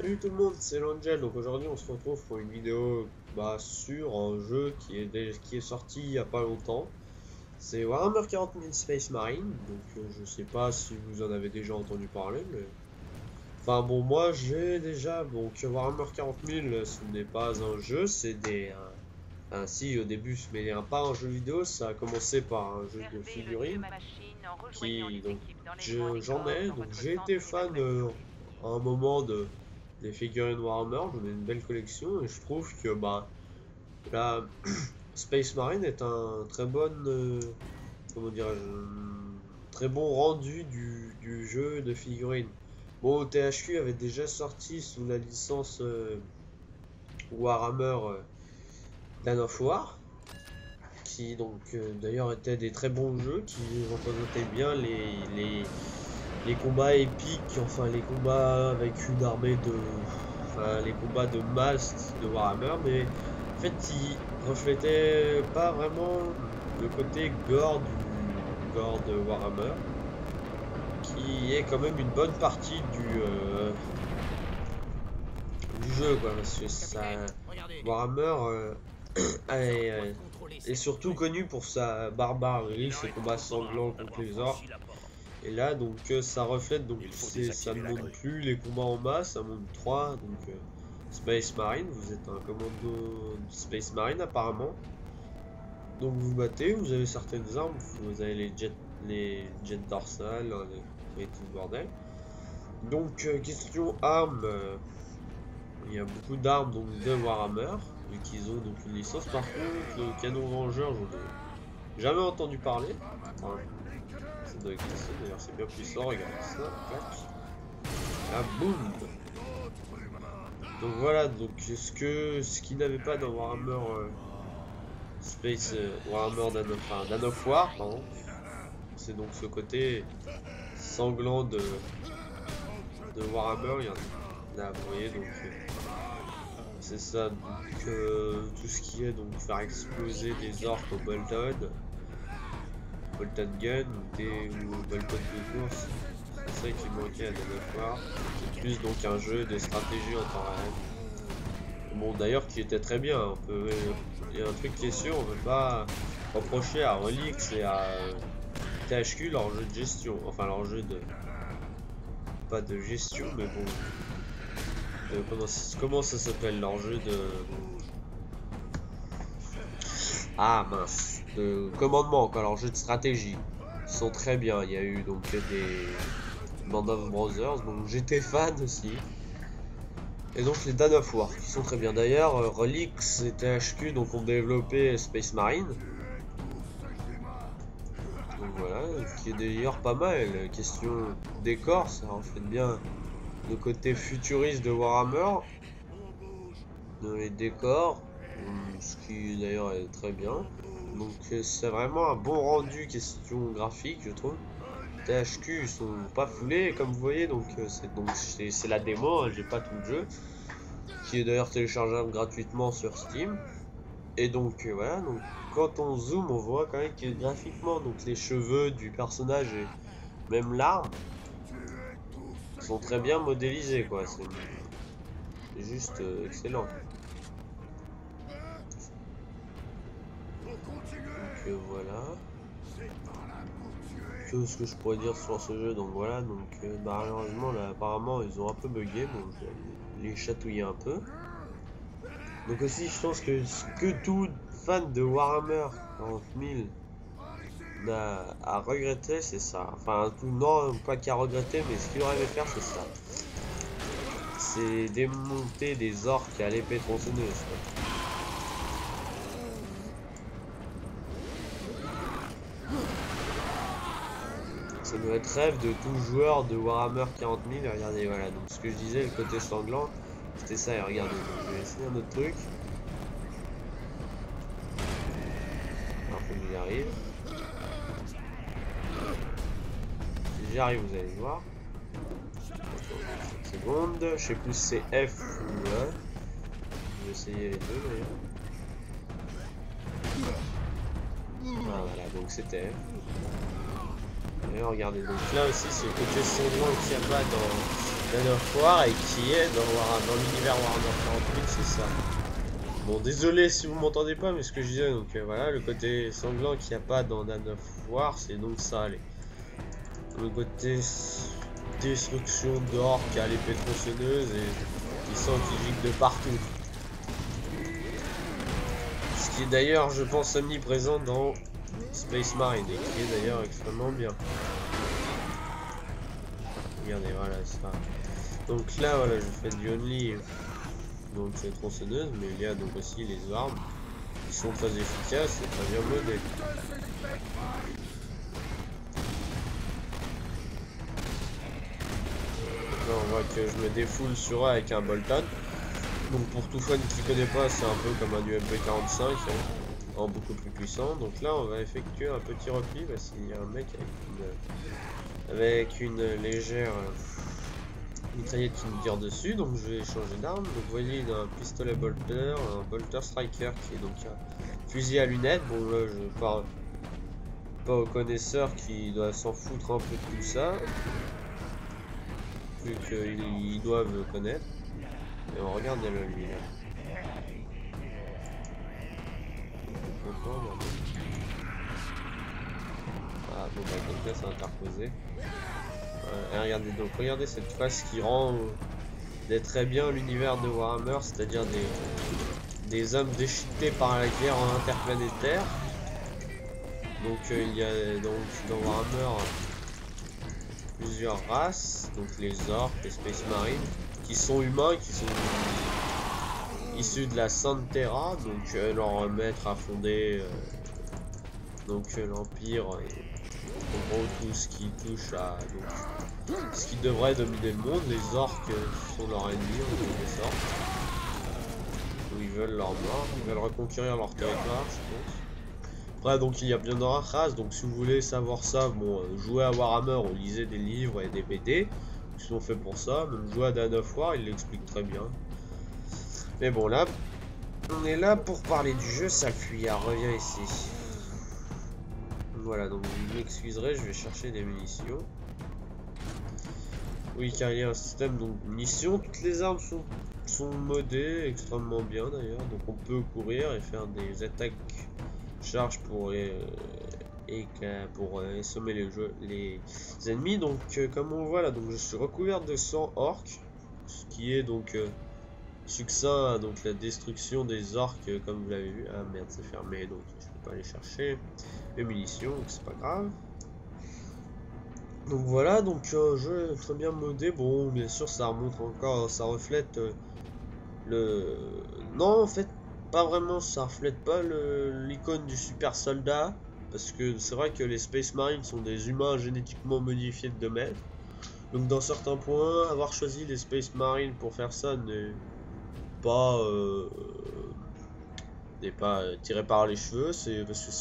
Salut tout le monde, c'est l'Angel. Donc aujourd'hui on se retrouve pour une vidéo sur un jeu qui est sorti il y a pas longtemps. C'est Warhammer 40 000 Space Marine. Donc je sais pas si vous en avez déjà entendu parler, mais enfin bon, moi j'ai déjà donc Warhammer 40 000, ce n'est pas un jeu, c'est si au début, mais pas un jeu vidéo. Ça a commencé par un jeu de figurines qui donc j'en ai donc j'ai été fan à un moment des figurines Warhammer. J'en ai une belle collection et je trouve que la Space Marine est un très bonne comment dirais-je, très bon rendu du jeu de figurines. Bon, THQ avait déjà sorti sous la licence Warhammer Dawn of War, qui donc d'ailleurs étaient des très bons jeux qui représentaient bien les combats épiques, enfin les combats avec une armée enfin les combats de masse de Warhammer, mais en fait ils reflétaient pas vraiment le côté gore de Warhammer, qui est quand même une bonne partie du jeu, quoi, parce que Warhammer est surtout connu pour sa barbarie, ses combats sanglants contre les orques. Et là, donc, ça reflète, donc, ça ne montre plus les combats en masse, ça montre 3, donc, Space Marine, vous êtes un commando de Space Marine apparemment. Donc, vous battez, vous avez certaines armes, vous avez les jets dorsales, et tout le bordel. Donc, question armes, il y a beaucoup d'armes donc de Warhammer, vu qu'ils ont donc une licence. Par contre, le canon vengeur, j'en ai jamais entendu parler. Enfin, ça doit exister d'ailleurs, c'est bien puissant, regardez ça, clac. Là, boum. Donc voilà, donc ce qu'il n'avait pas dans Warhammer Warhammer Dawn of War, pardon, c'est donc ce côté sanglant de Warhammer. Il y en a, là, vous voyez, donc c'est ça, donc tout ce qui est donc faire exploser des orques au Bolton Gun ou Bolton de course. C'est ça qui manquait à Dawn of War. C'est plus donc un jeu de stratégie en temps réel. Bon, d'ailleurs, qui était très bien. Il y a un truc qui est sûr, on ne peut pas reprocher à Relix et à THQ leur jeu de gestion. Enfin, leur jeu de. Pas de gestion, mais bon. Comment ça s'appelle, leur jeu de. Ah mince. De commandement, quoi, leur jeu de stratégie. Ils sont très bien. Il y a eu donc des Band of Brothers, donc j'étais fan aussi. Et donc les Dawn of War qui sont très bien. D'ailleurs, Relix et THQ donc ont développé Space Marine. Donc voilà, qui est d'ailleurs pas mal. Question décor, ça reflète bien le côté futuriste de Warhammer. Dans les décors, ce qui d'ailleurs est très bien. Donc c'est vraiment un bon rendu question graphique, je trouve. THQ ils sont pas foulés comme vous voyez, donc c'est la démo, hein, j'ai pas tout le jeu, qui est d'ailleurs téléchargeable gratuitement sur Steam. Et donc voilà, donc quand on zoome, on voit quand même que graphiquement, donc les cheveux du personnage et même l'arme sont très bien modélisés, quoi. C'est juste excellent. Donc voilà. Ce que je pourrais dire sur ce jeu. Donc voilà, donc malheureusement là apparemment ils ont un peu bugué, donc je vais les chatouiller un peu. Donc aussi je pense que ce que tout fan de Warhammer 40 000 a à regretter, c'est ça. Enfin non, pas qu'à regretter, mais ce qu'il aurait aimé faire, c'est ça. C'est démonter des orques à l'épée tronçonneuse, quoi. Ça doit être rêve de tout joueur de Warhammer 40 000. Et regardez, voilà, donc ce que je disais, le côté sanglant, c'était ça. Et regardez, donc, je vais essayer un autre truc. Alors faut que j'y arrive. Si j'y arrive, vous allez voir. Attends, 5 secondes. Je sais plus si c'est F ou E. Je vais essayer les deux d'ailleurs. Ah voilà, donc c'était F. Et regardez, donc là aussi c'est le côté sanglant qu'il n'y a pas Dawn of War et qui est dans l'univers Warhammer 40 000, c'est ça. Bon, désolé si vous m'entendez pas, mais ce que je disais, donc voilà, le côté sanglant qu'il n'y a pas dans Dawn of War, c'est donc ça, le côté destruction d'orques à l'épée tronçonneuse et qui sent qui gicle de partout. Ce qui est d'ailleurs, je pense, omniprésent dans Space Marine et qui est d'ailleurs extrêmement bien. Regardez, voilà ça. Donc là, voilà, je fais du only, donc c'est tronçonneuse, mais il y a donc aussi les armes qui sont très efficaces et très bien modées. Là, on voit que je me défoule sur eux avec un Bolton. Donc pour tout fan qui connaît pas, c'est un peu comme un UMP-45 hein, en beaucoup plus puissant. Donc là, on va effectuer un petit repli parce qu'il y a un mec avec une légère mitraillette qui me tire dessus. Donc je vais changer d'arme. Donc vous voyez, il a un pistolet bolter, un bolter striker qui est donc un fusil à lunettes. Bon là, je parle pas aux connaisseurs qui doivent s'en foutre un peu de tout ça, vu qu'ils doivent connaître. Et on regarde le lui là. Ah bon bah donc là c'est interposé. Et regardez donc, regardez cette face qui rend très bien l'univers de Warhammer, c'est-à-dire des hommes déchiquetés par la guerre interplanétaire. Donc il y a donc dans Warhammer plusieurs races, donc les orques, les Space Marines, qui sont humains, qui sont issus de la Sainte Terra, donc leur maître a fondé l'Empire et en gros tout ce qui touche à ce qui devrait dominer le monde. Les orques sont leurs ennemis en quelque sorte, où ils veulent leur mort, ils veulent reconquérir leur territoire, je pense. Après donc il y a bien d'autres races, donc si vous voulez savoir ça, bon, jouez à Warhammer ou lisez des livres et des BD qui sont faits pour ça, même jouer à Dawn of War, il l'explique très bien. Mais bon là, on est là pour parler du jeu, sale fuyard, reviens ici. Voilà, donc vous m'excuserez, je vais chercher des munitions. Oui, car il y a un système donc munitions, toutes les armes sont modées, extrêmement bien d'ailleurs, donc on peut courir et faire des attaques charges pour assommer les ennemis. Donc comme on voit là, donc je suis recouvert de sang orques, ce qui est donc succinct à donc la destruction des orques comme vous l'avez vu. Ah merde, c'est fermé, donc je peux pas aller chercher les munitions, donc c'est pas grave. Donc voilà, donc jeu très bien modé. Bon, bien sûr ça remonte encore, ça reflète non, en fait pas vraiment, ça reflète pas l'icône du super soldat, parce que c'est vrai que les Space Marines sont des humains génétiquement modifiés de 2 mètres. Donc dans certains points, avoir choisi les Space Marines pour faire ça n'est pas tiré par les cheveux, c'est parce que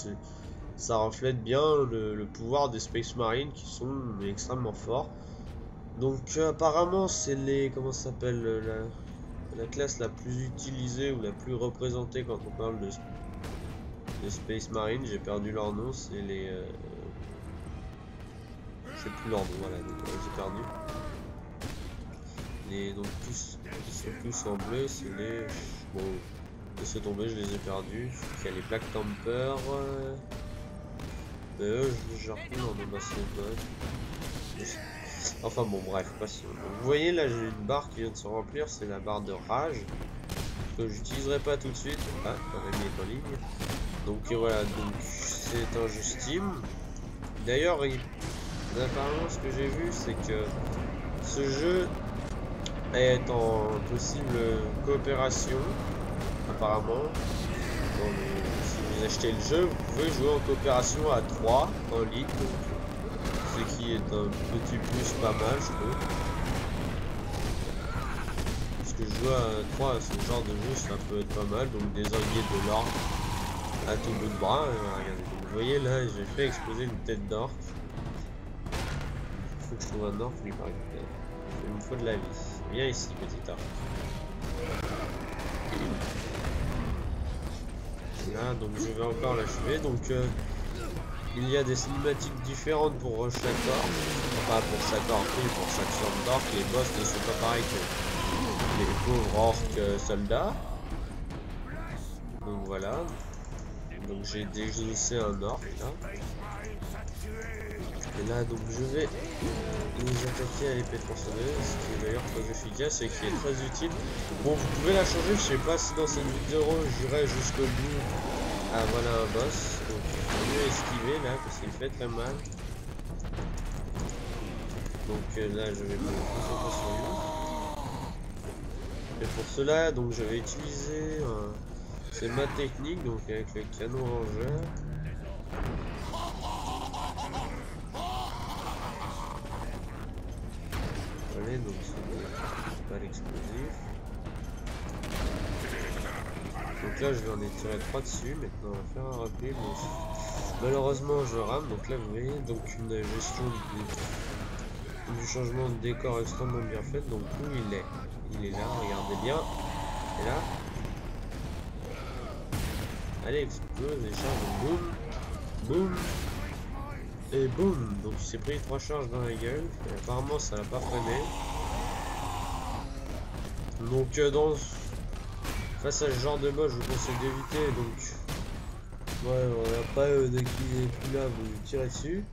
ça reflète bien le pouvoir des Space Marines qui sont extrêmement forts. Donc apparemment c'est comment ça s'appelle, la classe la plus utilisée ou la plus représentée quand on parle de Space Marine. J'ai perdu leur nom, c'est les je sais plus leur nom, voilà, donc j'ai perdu. Donc tous, ils sont tous en bleu, c'est les... Bon, laissez tomber, je les ai perdus. Il y a les Black Temper. Mais eux, je gère plus en dommation mode. Enfin bon, bref, passons. Donc, vous voyez là, j'ai une barre qui vient de se remplir, c'est la barre de rage. Que j'utiliserai pas tout de suite. Ah, Rémi est en ligne. Donc voilà, donc c'est un jeu Steam. D'ailleurs, apparemment, ce que j'ai vu, c'est que ce jeu est en possible coopération, apparemment. Donc, si vous achetez le jeu, vous pouvez jouer en coopération à 3 en ligne, ce qui est un petit plus pas mal, je trouve. Parce que jouer à 3 à ce genre de jeu, ça peut être pas mal. Donc des alliés de l'orque à tout bout de bras. Regardez. Donc, vous voyez là, j'ai fait exploser une tête d'orque. Il faut que je trouve un orque, lui, par exemple. Il me faut de la vie. Viens ici, petit orque. Là, donc je vais encore l'achever. Donc il y a des cinématiques différentes pour chaque orc. Enfin pour chaque orc, oui, pour chaque sorte d'orc. Les boss ne sont pas pareils que les pauvres orcs soldats. Donc voilà. Donc j'ai déglissé un orc là. Et là donc je vais les attaquer à l'épée tronçonneuse, ce qui est d'ailleurs très efficace et qui est très utile. Bon, vous pouvez la changer, je sais pas si dans cette vidéo j'irai jusqu'au bout. Ah voilà un boss, donc il faut mieux esquiver là parce qu'il fait très mal. Donc là je vais me concentrer sur lui. Et pour cela donc je vais utiliser c'est ma technique, donc avec le canon rangeur. Allez, donc c'est pas l'explosif. Donc là je vais en étirer 3 dessus. Maintenant on va faire un repli. Bon, malheureusement je rame. Donc là vous voyez donc une gestion du changement de décor extrêmement bien faite. Donc où il est là, regardez bien. Et là. Allez, explose et charge. Boum. Boum. Et boum. Donc il s'est pris 3 charges dans la gueule. Et apparemment ça l'a pas freiné. Donc face à ce genre de boss, je vous conseille d'éviter. Donc ouais, après dès qu'il est plus là, vous tirez dessus.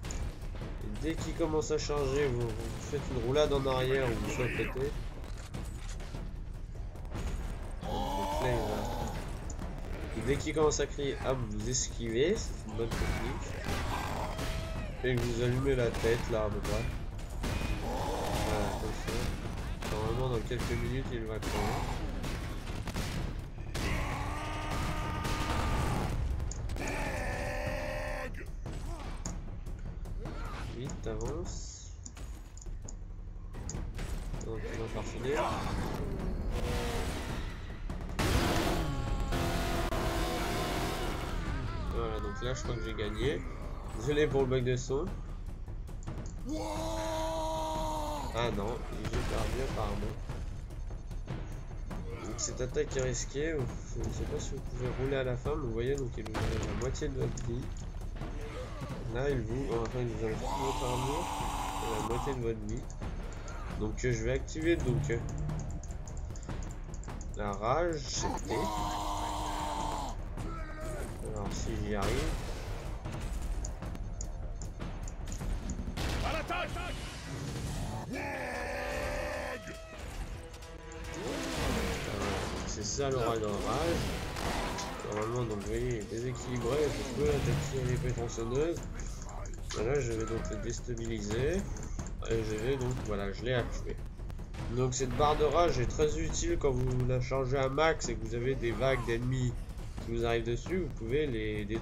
Et dès qu'il commence à charger, vous faites une roulade en arrière ou vous faites péter. Donc là, et dès qu'il commence à crier, hop, vous esquivez, c'est une bonne technique. Et que vous allumez la tête là à peu près. Voilà, comme ça. Normalement dans quelques minutes il va crever. Vite, avance. Donc on va faire finir. Voilà, donc là je crois que j'ai gagné. Désolé pour le bug de son. Ah non, j'ai perdu apparemment. Donc cette attaque est risquée. Je ne sais pas si vous pouvez rouler à la fin, mais vous voyez, donc il vous enlève la moitié de votre vie. Là il vous enlève toute votre armure et la moitié de votre vie. Donc je vais activer donc la rage CT. Alors si j'y arrive. C'est ça l'oragan rage. Normalement donc vous voyez il est déséquilibré, je peux l'attaquer à l'épée tronçonneuse. Là je vais donc le déstabiliser. Et je vais donc voilà, je l'ai achevé. Donc cette barre de rage est très utile quand vous la chargez à max et que vous avez des vagues d'ennemis qui vous arrivent dessus, vous pouvez les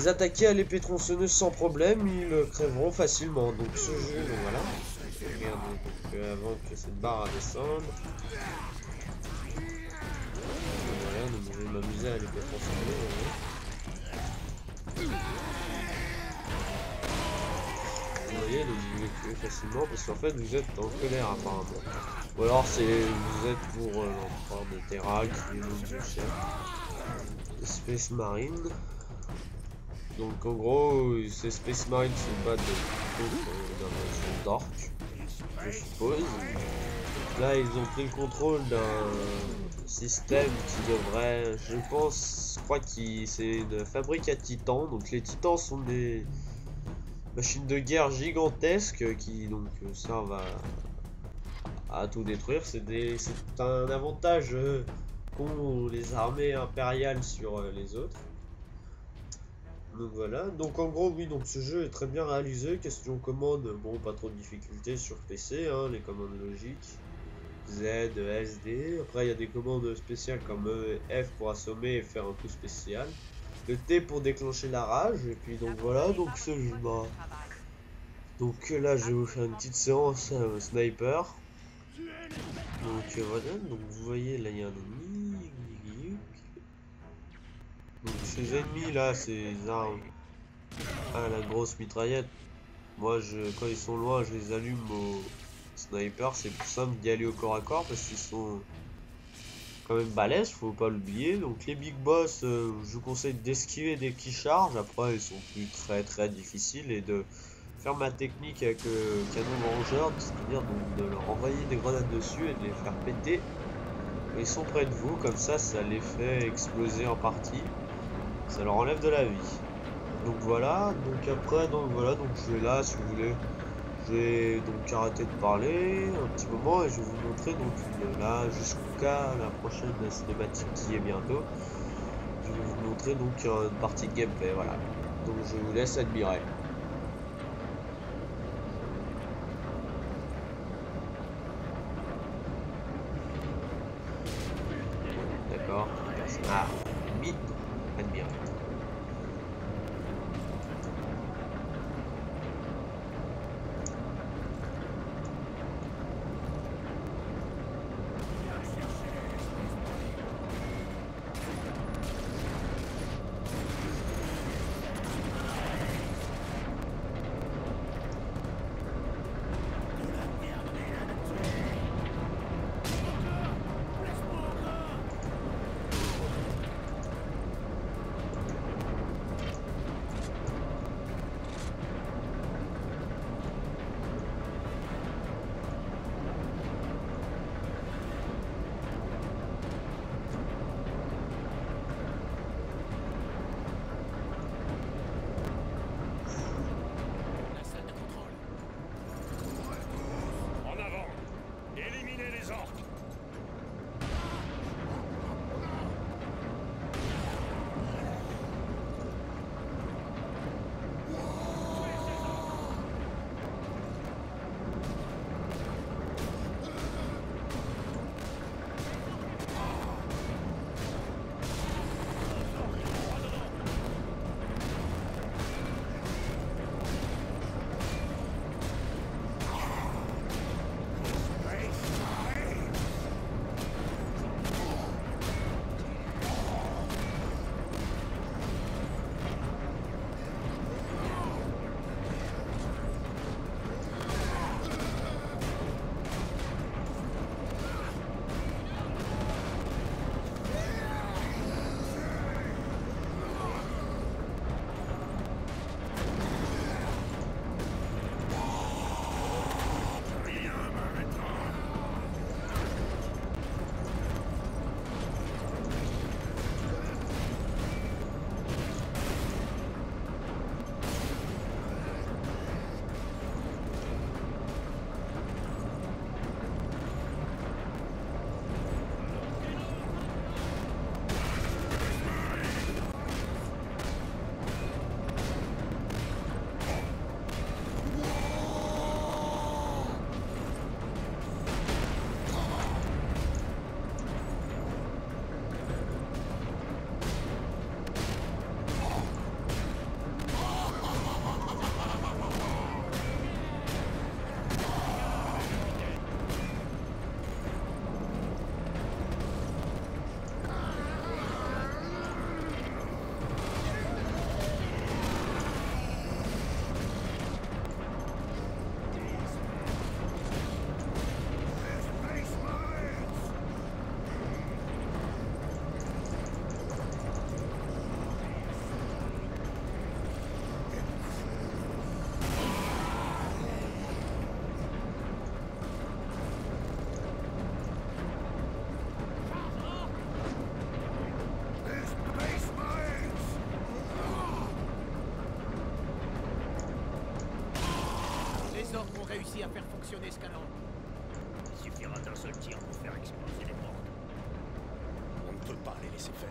attaquer à l'épée tronçonneuse sans problème, ils crèveront facilement. Donc ce jeu, donc voilà. Regardez, donc, avant que cette barre descende. Voilà, donc je vais m'amuser à l'épée tronçonneuse. Vous voyez, donc vous les tuez facilement parce qu'en fait vous êtes en colère apparemment. Ou alors vous êtes pour l'empereur de Terra qui est l'autre du chef. Space Marine. Donc en gros, ces Space Marines se battent contre d'un d'orc, je suppose. Là ils ont pris le contrôle d'un système qui devrait, je crois que c'est une fabrique à titans. Donc les titans sont des machines de guerre gigantesques qui donc servent à tout détruire. C'est un avantage qu'ont les armées impériales sur les autres. Donc voilà, donc en gros oui, donc ce jeu est très bien réalisé. Question commande, bon pas trop de difficultés sur PC, hein, les commandes logiques, Z, SD. Après il y a des commandes spéciales comme E et F pour assommer et faire un coup spécial. Le T pour déclencher la rage, et puis donc voilà, donc ce jeu donc là je vais vous faire une petite séance sniper. Donc voilà, donc vous voyez là il y a un ennemi. Donc ces ennemis là, ces armes à la grosse mitraillette, moi quand ils sont loin je les allume au sniper. C'est plus simple d'y aller au corps à corps parce qu'ils sont quand même balèze, faut pas l'oublier. Donc les big boss, je vous conseille d'esquiver dès qu'ils chargent. Après, ils sont plus très difficiles et de faire ma technique avec le canon vengeur, c'est-à-dire donc de leur envoyer des grenades dessus et de les faire péter. Et ils sont près de vous, comme ça les fait exploser en partie. Ça leur enlève de la vie. Donc voilà, donc après, donc voilà, donc je vais là, si vous voulez. Je vais donc arrêter de parler un petit moment et je vais vous montrer donc là jusqu'à la prochaine cinématique qui est bientôt. Je vais vous montrer donc une partie de gameplay, voilà. Donc je vous laisse admirer. D'accord. Ah, limite, admirer. réussi à faire fonctionner ce canon. Il suffira d'un seul tir pour faire exploser les portes. On ne peut pas les laisser faire.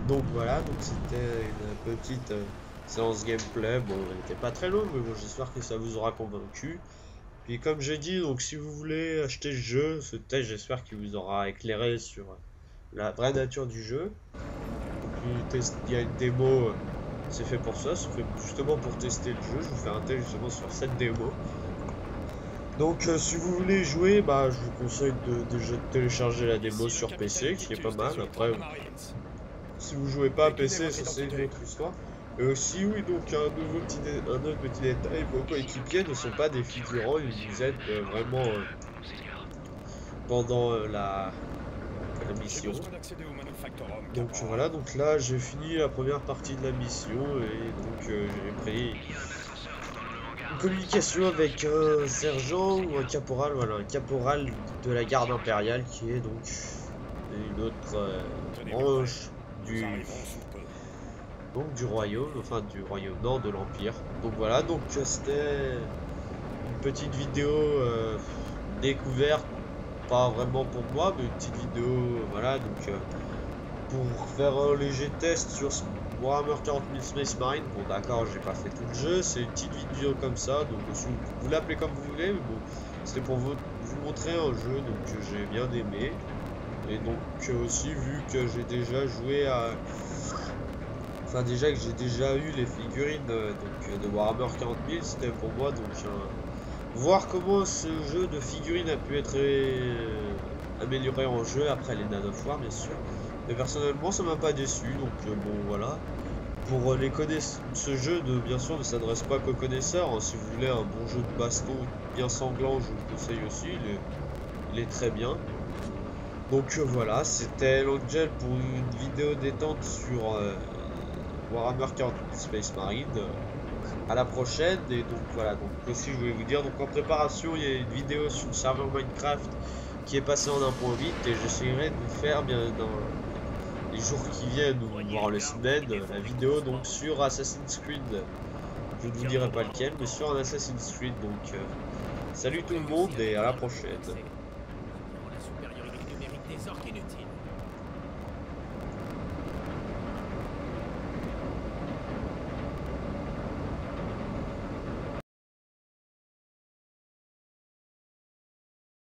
Donc voilà, donc c'était une petite séance gameplay. Bon, elle n'était pas très longue, mais bon, j'espère que ça vous aura convaincu. Puis comme j'ai dit, donc si vous voulez acheter ce jeu, ce test, j'espère qu'il vous aura éclairé sur la vraie nature du jeu. Puis il y a une démo, c'est fait pour ça, c'est fait justement pour tester le jeu. Je vous fais un test justement sur cette démo. Donc si vous voulez jouer, bah je vous conseille de télécharger la démo sur PC, qui est pas mal. Après, si vous jouez pas à PC, ça c'est une autre histoire. Et aussi, oui, donc un autre petit détail, vos coéquipiers ne sont pas des figurants, ils vous aident vraiment pendant la mission. Donc voilà, donc là j'ai fini la première partie de la mission et donc j'ai pris une communication avec un sergent ou un caporal, voilà, un caporal de la garde impériale qui est donc une autre branche du royaume, enfin du royaume nord de l'Empire. Donc voilà, donc c'était une petite vidéo découverte, pas vraiment pour moi, mais une petite vidéo, voilà, donc pour faire un léger test sur Warhammer 40 000 Space Marine. Bon d'accord, j'ai pas fait tout le jeu, c'est une petite vidéo comme ça, donc vous l'appelez comme vous voulez, mais bon, c'était pour vous montrer un jeu donc que j'ai bien aimé. Et donc aussi vu que j'ai déjà joué à... Enfin déjà que j'ai déjà eu les figurines donc, de Warhammer 40 000, c'était pour moi donc voir comment ce jeu de figurines a pu être amélioré en jeu après les nanofoires bien sûr. Mais personnellement ça m'a pas déçu, donc bon voilà. Pour les connaisseurs, ce jeu bien sûr ne s'adresse pas qu'aux connaisseurs, hein. Si vous voulez un bon jeu de baston bien sanglant, je vous le conseille aussi, il est très bien. Donc voilà, c'était L'Angel pour une vidéo détente sur Warhammer 40 000 Space Marine. À la prochaine. Et donc voilà, donc aussi je voulais vous dire, donc en préparation il y a une vidéo sur le serveur Minecraft qui est passée en 1.8 et j'essaierai de vous faire bien dans les jours qui viennent ou voire les semaines la vidéo donc sur Assassin's Creed. Je ne vous dirai pas lequel, mais sur un Assassin's Creed. Donc salut tout le monde et à la prochaine. La supériorité numérique des orques inutiles.